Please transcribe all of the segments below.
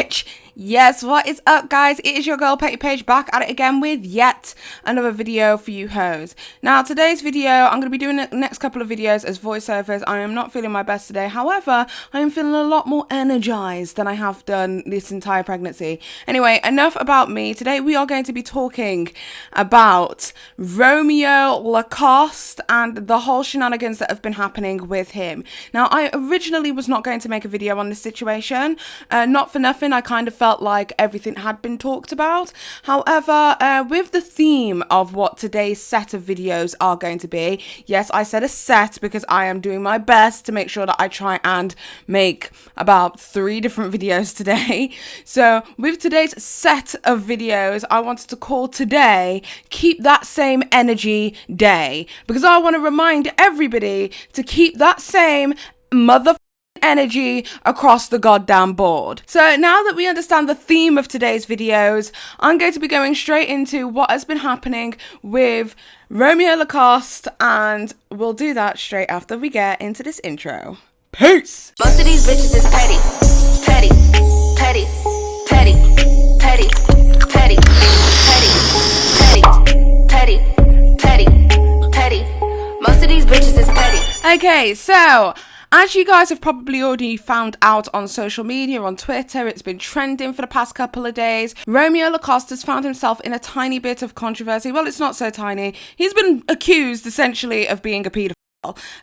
bitch. Yes, what is up, guys? It is your girl Petty Paige back at it again with yet another video for you hoes. Now, today's video, I'm going to be doing the next couple of videos as voiceovers. I am not feeling my best today. However, I am feeling a lot more energized than I have done this entire pregnancy. Anyway, enough about me. Today, we are going to be talking about Romeo Lacoste and the whole shenanigans that have been happening with him. Now, I originally was not going to make a video on this situation. Not for nothing, I kind of felt like everything had been talked about. However, with the theme of what today's set of videos are going to be, yes, I said a set because I am doing my best to make sure that I try and make about 3 different videos today. So with today's set of videos, I wanted to call today Keep That Same Energy Day, because I want to remind everybody to keep that same energy across the goddamn board. So now that we understand the theme of today's videos, I'm going to be going straight into what has been happening with Romeo Lacoste, and we'll do that straight after we get into this intro. Peace! Most of these bitches is petty, petty, petty, petty, petty, petty, petty, petty, petty, petty, petty. Most of these bitches is petty. Okay, so as you guys have probably already found out on social media, on Twitter, it's been trending for the past couple of days. Romeo Lacoste has found himself in a tiny bit of controversy. Well, it's not so tiny. He's been accused, essentially, of being a paedophile.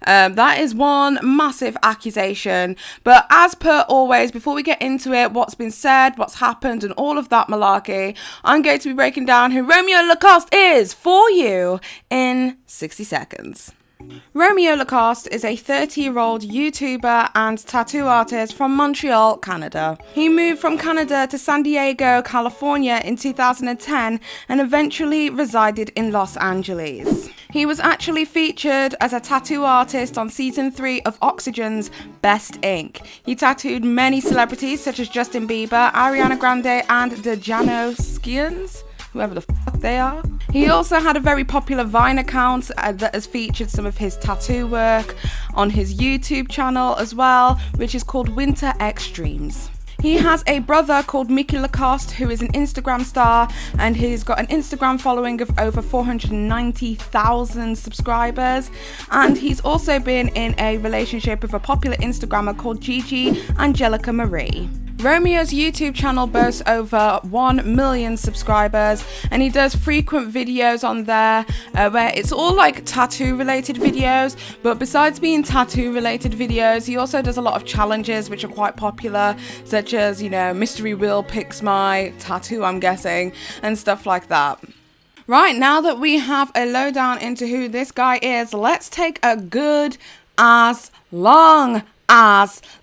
That is one massive accusation. But as per always, before we get into it, what's been said, what's happened, and all of that malarkey, I'm going to be breaking down who Romeo Lacoste is for you in 60 seconds. Romeo Lacoste is a 30-year-old YouTuber and tattoo artist from Montreal, Canada. He moved from Canada to San Diego, California in 2010 and eventually resided in Los Angeles. He was actually featured as a tattoo artist on season 3 of Oxygen's Best Ink. He tattooed many celebrities such as Justin Bieber, Ariana Grande and the Janoskians, whoever the fuck they are. He also had a very popular Vine account that has featured some of his tattoo work on his YouTube channel as well, which is called Winter Extremes. He has a brother called Mickey Lacoste, who is an Instagram star, and he's got an Instagram following of over 490,000 subscribers. And he's also been in a relationship with a popular Instagrammer called Gigi Angelica Marie. Romeo's YouTube channel boasts over 1 million subscribers, and he does frequent videos on there where it's all like tattoo related videos. But besides being tattoo related videos, he also does a lot of challenges which are quite popular, such as, you know, Mystery Wheel picks my tattoo, I'm guessing, and stuff like that. Right, now that we have a lowdown into who this guy is, let's take a good ass long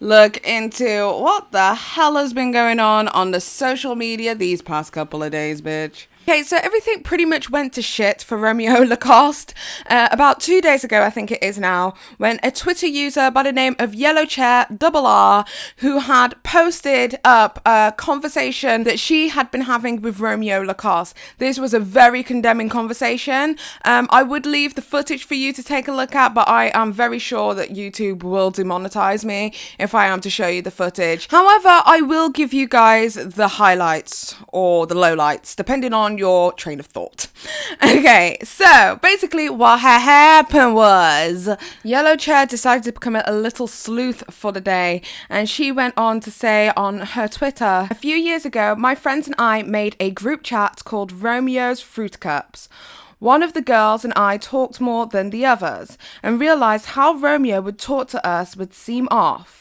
look into what the hell has been going on the social media these past couple of days, bitch. Okay, so everything pretty much went to shit for Romeo Lacoste about 2 days ago, I think it is now, when a Twitter user by the name of YellowChair, who had posted up a conversation that she had been having with Romeo Lacoste. This was a very condemning conversation. I would leave the footage for you to take a look at, but I am very sure that YouTube will demonetize me if I am to show you the footage. However, I will give you guys the highlights or the lowlights, depending on your train of thought. Okay, so basically what happened was YellowChair decided to become a little sleuth for the day, and she went on to say on her Twitter, "A few years ago, my friends and I made a group chat called Romeo's Fruit Cups. One of the girls and I talked more than the others and realized how Romeo would talk to us would seem off.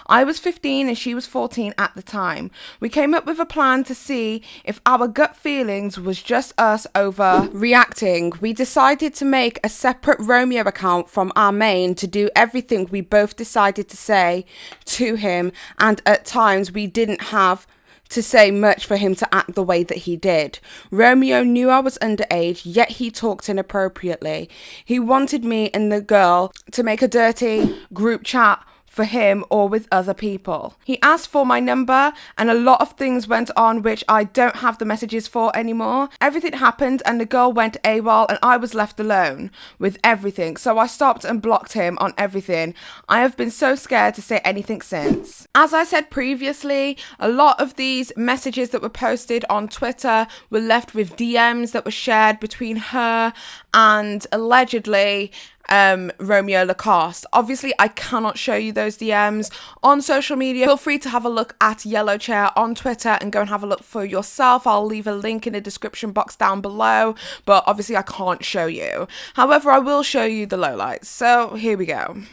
I was 15 and she was 14 at the time. We came up with a plan to see if our gut feelings was just us overreacting. We decided to make a separate Romeo account from our main to do everything we both decided to say to him, and at times we didn't have to say much for him to act the way that he did. Romeo knew I was underage, yet he talked inappropriately. He wanted me and the girl to make a dirty group chat for him or with other people. He asked for my number and a lot of things went on which I don't have the messages for anymore. Everything happened and the girl went AWOL and I was left alone with everything. So I stopped and blocked him on everything. I have been so scared to say anything since. As I said previously, a lot of these messages that were posted on Twitter were left with DMs that were shared between her and allegedly Romeo Lacoste. Obviously, I cannot show you those DMs on social media. Feel free to have a look at Yellow Chair on Twitter and go and have a look for yourself. I'll leave a link in the description box down below, but obviously I can't show you. However, I will show you the lowlights. So here we go.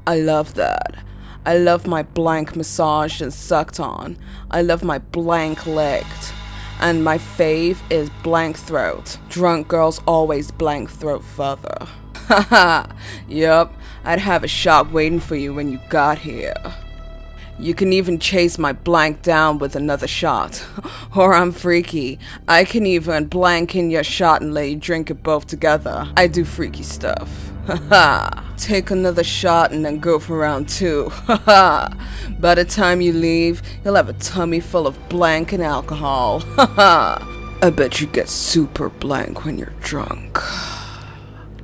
I love that. I love my blank massaged and sucked on. I love my blank licked. And my fave is blank throat. Drunk girls always blank throat further. Haha, yup, I'd have a shot waiting for you when you got here. You can even chase my blank down with another shot. Or I'm freaky. I can even blank in your shot and let you drink it both together. I do freaky stuff. Haha. Take another shot and then go for round 2. Haha. By the time you leave, you'll have a tummy full of blank and alcohol. Haha. I bet you get super blank when you're drunk.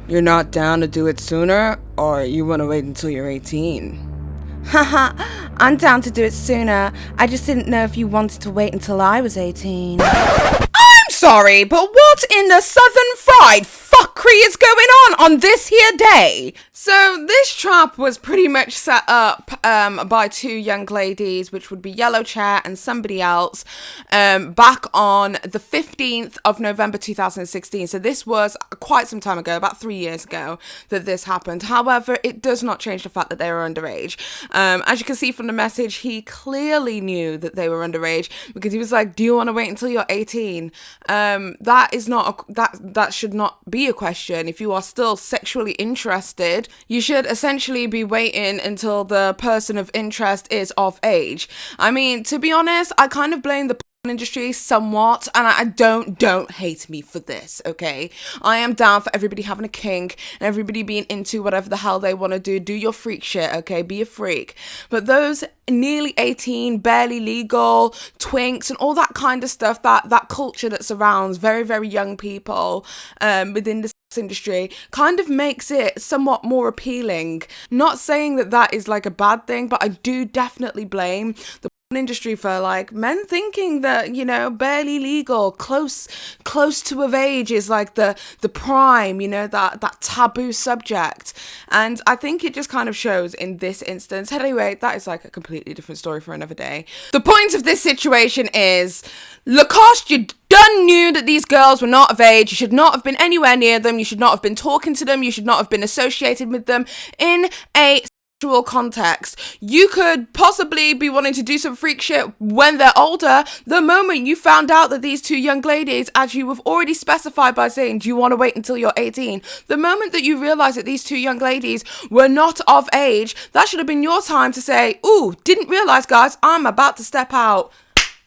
You're not down to do it sooner, or you want to wait until you're 18? Haha, I'm down to do it sooner. I just didn't know if you wanted to wait until I was 18. I'm sorry, but what in the southern fried fuckery is going on this here day? So this trap was pretty much set up by two young ladies, which would be Yellow Chair and somebody else, back on the 15th of November 2016. So this was quite some time ago, about 3 years ago that this happened. However, it does not change the fact that they were underage. As you can see from the message, he clearly knew that they were underage because he was like, do you want to wait until you're 18? That is not that should not be a question. If you are still sexually interested, you should essentially be waiting until the person of interest is of age. I mean, to be honest, I kind of blame the industry somewhat, and I don't hate me for this, okay? I am down for everybody having a kink and everybody being into whatever the hell they want to do. Do your freak shit, okay? Be a freak. But those nearly 18, barely legal, twinks and all that kind of stuff, that culture that surrounds very, very young people within the industry kind of makes it somewhat more appealing. Not saying that is like a bad thing, but I do definitely blame the industry for like men thinking that, you know, barely legal, close to of age is like the prime, you know, that taboo subject. And I think it just kind of shows in this instance. Anyway, that is like a completely different story for another day. The point of this situation is Lacoste, you done knew that these girls were not of age. You should not have been anywhere near them. You should not have been talking to them. You should not have been associated with them in a sexual context. You could possibly be wanting to do some freak shit when they're older. The moment you found out that these two young ladies, as you have already specified by saying, do you want to wait until you're 18? The moment that you realize that these two young ladies were not of age, that should have been your time to say, ooh, didn't realize, guys, I'm about to step out.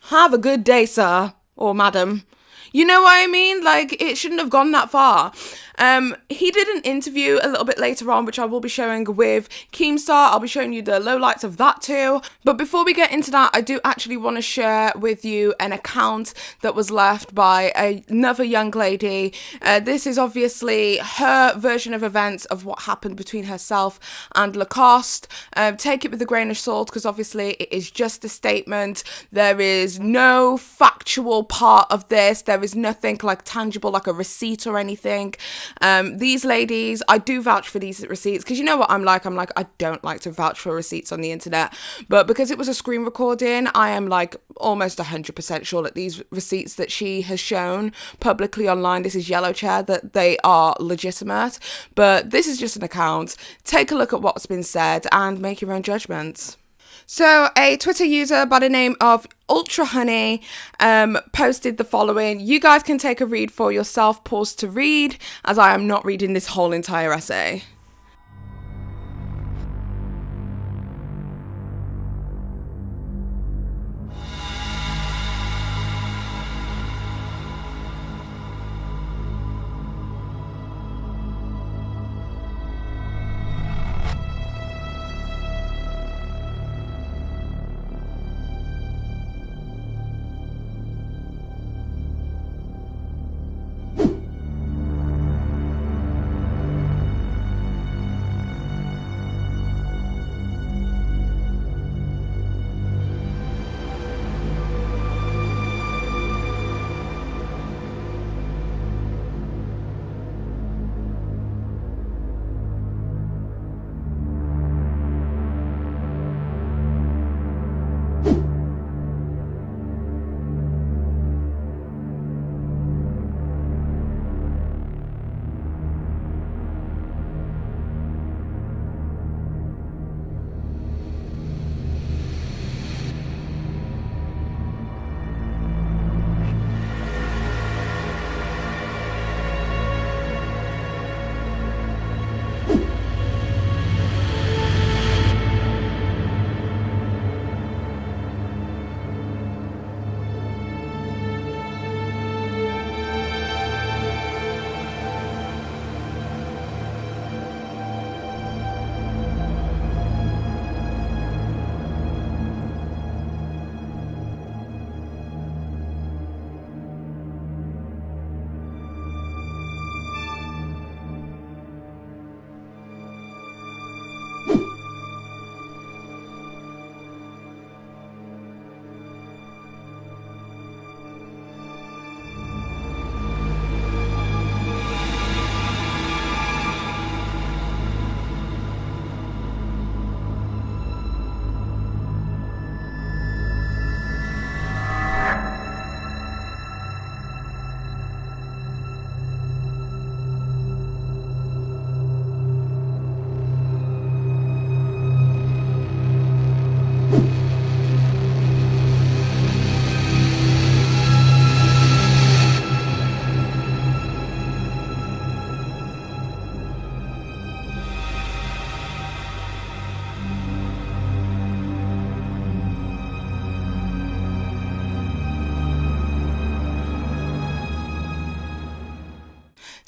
Have a good day, sir or madam. You know what I mean? Like, it shouldn't have gone that far. He did an interview a little bit later on, which I will be showing with Keemstar. I'll be showing you the lowlights of that too. But before we get into that, I do actually want to share with you an account that was left by another young lady. This is obviously her version of events of what happened between herself and Lacoste. Take it with a grain of salt, because obviously it is just a statement. There is no factual part of this. There is nothing like tangible, like a receipt or anything. These ladies, I do vouch for these receipts, because you know what I'm like, I don't like to vouch for receipts on the internet, but because it was a screen recording, I am like almost 100% sure that these receipts that she has shown publicly online, this is Yellow Chair, that they are legitimate. But this is just an account. Take a look at what's been said and make your own judgments. So a Twitter user by the name of Ultra Honey posted the following. You guys can take a read for yourself. Pause to read, as I am not reading this whole entire essay.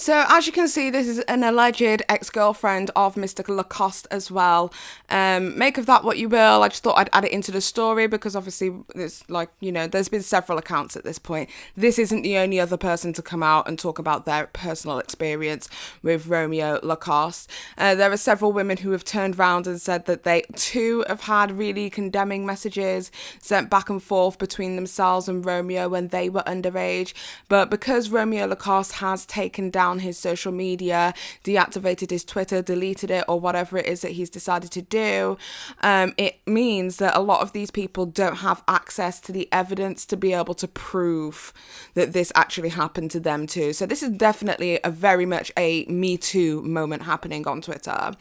So as you can see, this is an alleged ex-girlfriend of Mr. Lacoste as well. Make of that what you will. I just thought I'd add it into the story because obviously it's like, you know, there's been several accounts at this point. This isn't the only other person to come out and talk about their personal experience with Romeo Lacoste. There are several women who have turned around and said that they too have had really condemning messages sent back and forth between themselves and Romeo when they were underage. But because Romeo Lacoste has taken down his social media, deactivated his Twitter, deleted it, or whatever it is that he's decided to do, it means that a lot of these people don't have access to the evidence to be able to prove that this actually happened to them too. So this is definitely a very much a Me Too moment happening on Twitter.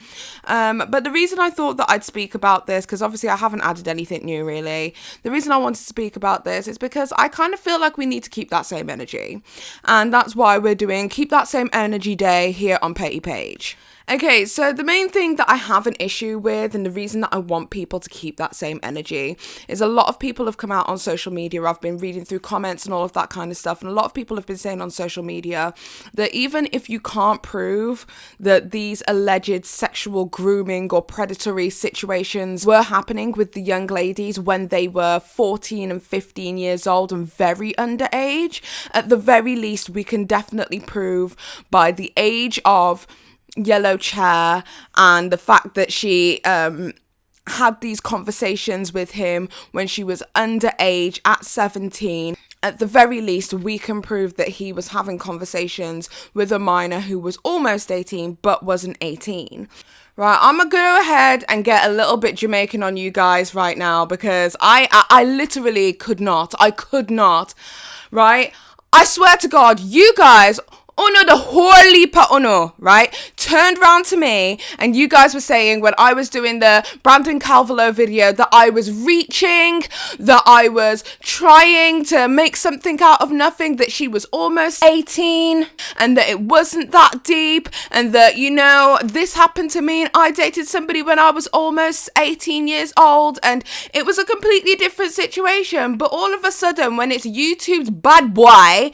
But the reason I thought that I'd speak about this, because obviously I haven't added anything new really, the reason I wanted to speak about this is because I kind of feel like we need to keep that same energy, and that's why we're doing Keep That Same Energy Day here on Petty Paige. Okay, so the main thing that I have an issue with, and the reason that I want people to keep that same energy, is a lot of people have come out on social media. I've been reading through comments and all of that kind of stuff, and a lot of people have been saying on social media that even if you can't prove that these alleged sexual grooming or predatory situations were happening with the young ladies when they were 14 and 15 years old and very underage, at the very least we can definitely prove by the age of Yellow Chair and the fact that she had these conversations with him when she was underage at 17. At the very least, we can prove that he was having conversations with a minor who was almost 18 but wasn't 18. Right, I'm gonna go ahead and get a little bit Jamaican on you guys right now because I literally could not, right? I swear to God, you guys, uno the holy pa uno, right, turned round to me and you guys were saying when I was doing the Brandon Calvillo video that I was reaching, that I was trying to make something out of nothing, that she was almost 18 and that it wasn't that deep, and that, you know, this happened to me and I dated somebody when I was almost 18 years old and it was a completely different situation. But all of a sudden, when it's YouTube's bad boy,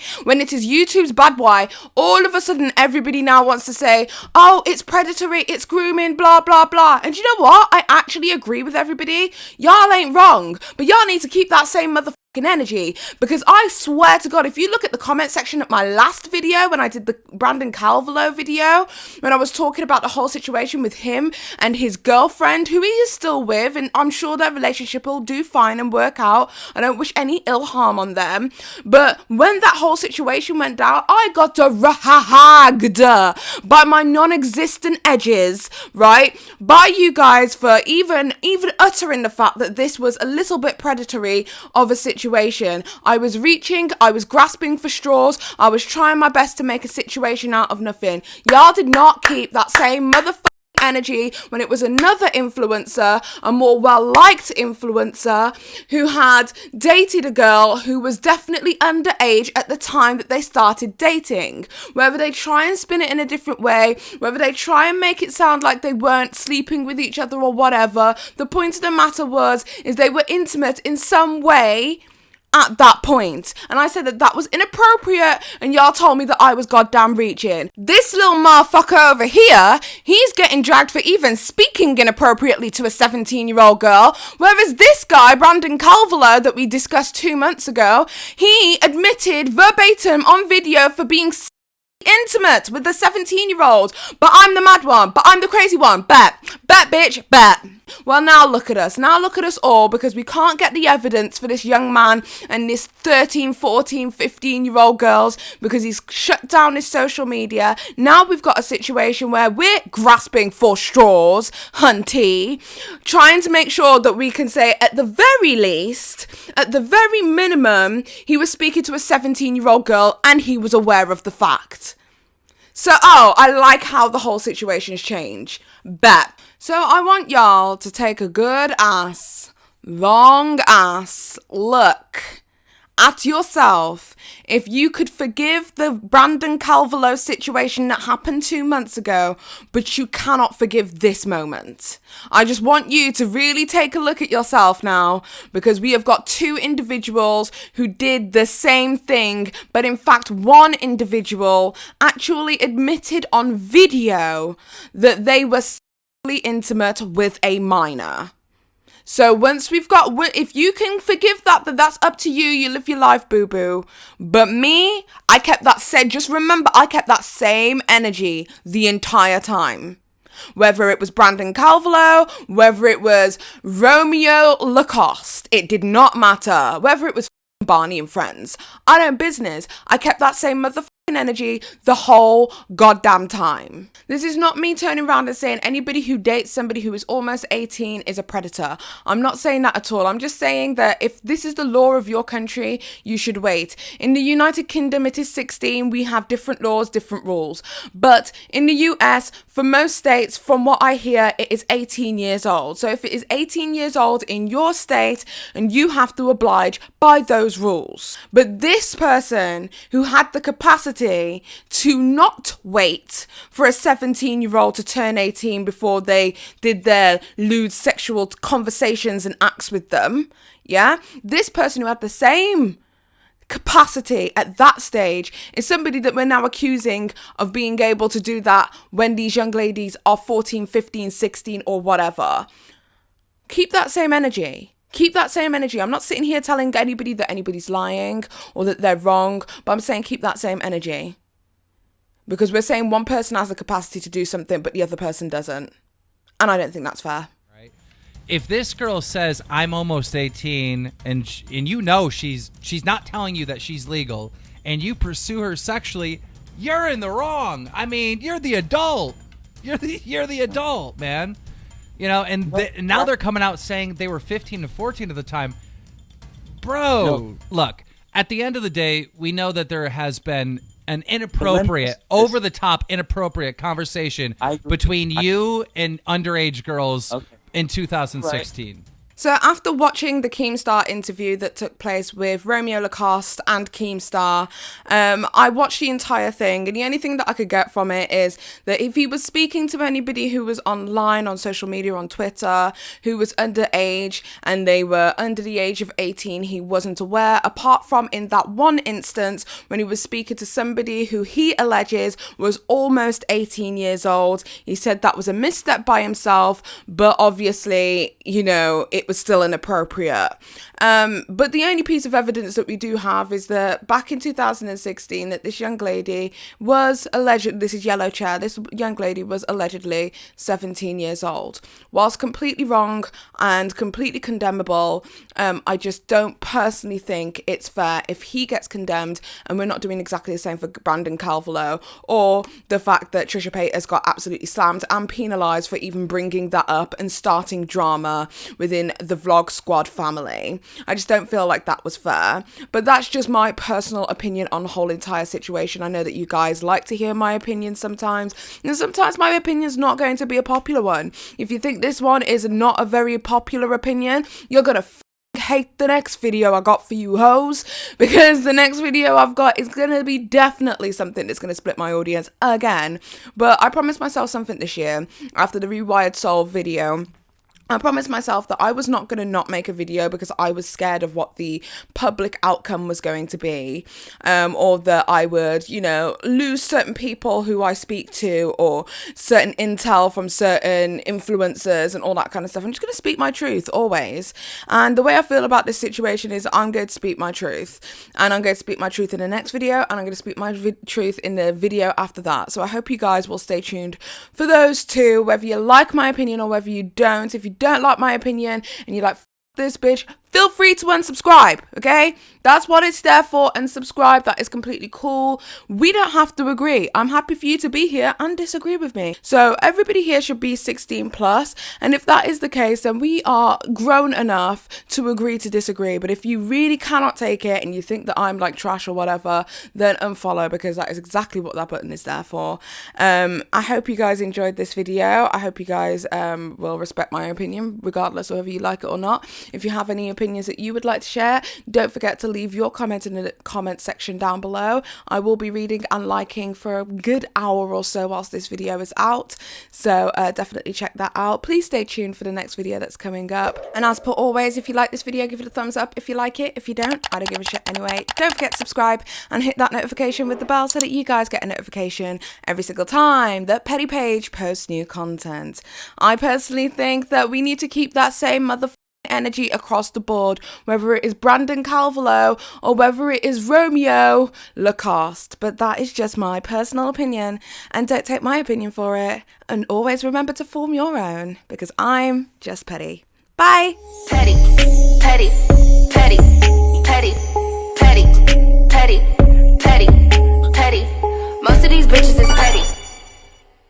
all of a sudden everybody now wants to say, oh, it's predatory, it's grooming, blah, blah, blah. And you know what? I actually agree with everybody. Y'all ain't wrong, but y'all need to keep that same motherfucking energy, because I swear to God, if you look at the comment section at my last video when I did the Brandon Calvillo video, when I was talking about the whole situation with him and his girlfriend, who he is still with, and I'm sure their relationship will do fine and work out. I don't wish any ill harm on them. But when that whole situation went down, I got dragged by my non-existent edges, right? By you guys for even uttering the fact that this was a little bit predatory of a situation. I was reaching, I was grasping for straws, I was trying my best to make a situation out of nothing. Y'all did not keep that same motherfucking energy when it was another influencer, a more well-liked influencer, who had dated a girl who was definitely underage at the time that they started dating. Whether they try and spin it in a different way, whether they try and make it sound like they weren't sleeping with each other or whatever, the point of the matter is they were intimate in some way at that point. And I said that that was inappropriate, and y'all told me that I was goddamn reaching. This little motherfucker over here, he's getting dragged for even speaking inappropriately to a 17-year-old girl, whereas this guy, Brandon Calvillo, that we discussed 2 months ago, he admitted verbatim on video for being intimate with the 17-year-old. But I'm the mad one, but I'm the crazy one. Bet bitch, bet. Well, now look at us all, because we can't get the evidence for this young man and this 13, 14, 15-year-old girls, because he's shut down his social media. Now we've got a situation where we're grasping for straws, hunty, trying to make sure that we can say at the very least, at the very minimum, he was speaking to a 17-year-old girl and he was aware of the fact. So, I like how the whole situation's changed. Bet. So I want y'all to take a good ass, long ass look at yourself if you could forgive the Brandon Calvillo situation that happened 2 months ago, but you cannot forgive this moment. I just want you to really take a look at yourself now, because we have got two individuals who did the same thing, but in fact one individual actually admitted on video that they were sexually intimate with a minor. So once we've got, if you can forgive that, then that's up to you. You live your life, boo-boo. But me, I kept that same, just remember, I kept that same energy the entire time. Whether it was Brandon Calvillo, whether it was Romeo Lacoste, it did not matter. Whether it was Barney and Friends, I don't business. I kept that same motherfucking energy the whole goddamn time. This is not me turning around and saying anybody who dates somebody who is almost 18 is a predator. I'm not saying that at all. I'm just saying that if this is the law of your country, you should wait. In the United Kingdom, it is 16. We have different laws, different rules. But in the US, for most states, from what I hear, it is 18 years old. So if it is 18 years old in your state, and you have to oblige by those rules. But this person who had the capacity to not wait for a 17-year-old to turn 18 before they did their lewd sexual conversations and acts with them, yeah, this person who had the same capacity at that stage is somebody that we're now accusing of being able to do that when these young ladies are 14, 15, 16 or whatever. Keep that same energy. Keep that same energy. I'm not sitting here telling anybody that anybody's lying or that they're wrong, but I'm saying keep that same energy. Because we're saying one person has the capacity to do something, but the other person doesn't. And I don't think that's fair. Right. If this girl says, I'm almost 18, and you know she's not telling you that she's legal, and you pursue her sexually, you're in the wrong. I mean, you're the adult. You're the adult, man. You know, and now they're coming out saying they were 15 to 14 at the time. Bro, look, at the end of the day, we know that there has been an inappropriate, over-the-top inappropriate conversation between you and underage girls in 2016. Right. So after watching the Keemstar interview that took place with Romeo Lacoste and Keemstar, I watched the entire thing, and the only thing that I could get from it is that if he was speaking to anybody who was online on social media, on Twitter, who was underage and they were under the age of 18, he wasn't aware, apart from in that one instance when he was speaking to somebody who he alleges was almost 18 years old. He said that was a misstep by himself, but obviously, you know, it was still inappropriate. But the only piece of evidence that we do have is that back in 2016 that this young lady was this is Yellow Chair, this young lady was allegedly 17 years old. Whilst completely wrong and completely condemnable, I just don't personally think it's fair if he gets condemned and we're not doing exactly the same for Brandon Calvillo, or the fact that Trisha Paytas got absolutely slammed and penalised for even bringing that up and starting drama within the Vlog Squad family. I just don't feel like that was fair. But that's just my personal opinion on the whole entire situation. I know that you guys like to hear my opinion sometimes, and sometimes my opinion's not going to be a popular one. If you think this one is not a very popular opinion, you're gonna hate the next video I got for you hoes, because the next video I've got is gonna be definitely something that's gonna split my audience again. But I promised myself something this year after the Rewired Soul video. I promised myself that I was not going to not make a video because I was scared of what the public outcome was going to be, or that I would, you know, lose certain people who I speak to, or certain intel from certain influencers and all that kind of stuff. I'm just going to speak my truth always. And the way I feel about this situation is I'm going to speak my truth, and I'm going to speak my truth in the next video, and I'm going to speak my truth in the video after that. So I hope you guys will stay tuned for those two, whether you like my opinion or whether you don't. If you don't like my opinion and you're like, F this bitch, feel free to unsubscribe, okay? That's what it's there for. Unsubscribe, that is completely cool. We don't have to agree. I'm happy for you to be here and disagree with me. So everybody here should be 16 plus, and if that is the case, then we are grown enough to agree to disagree. But if you really cannot take it and you think that I'm like trash or whatever, then unfollow, because that is exactly what that button is there for. I hope you guys enjoyed this video. I hope you guys will respect my opinion regardless of whether you like it or not. If you have any opinion opinions that you would like to share. Don't forget to leave your comment in the comment section down below. I will be reading and liking for a good hour or so whilst this video is out, so definitely check that out. Please stay tuned for the next video that's coming up, and as per always, if you like this video, give it a thumbs up. If you like it, if you don't, I don't give a shit anyway. Don't forget to subscribe and hit that notification with the bell so that you guys get a notification every single time that Petty Paige posts new content. I personally think that we need to keep that same motherfucking energy across the board, whether it is Brandon Calvillo or whether it is Romeo Lacoste. But that is just my personal opinion, and don't take my opinion for it. And always remember to form your own, because I'm just petty. Bye. Petty.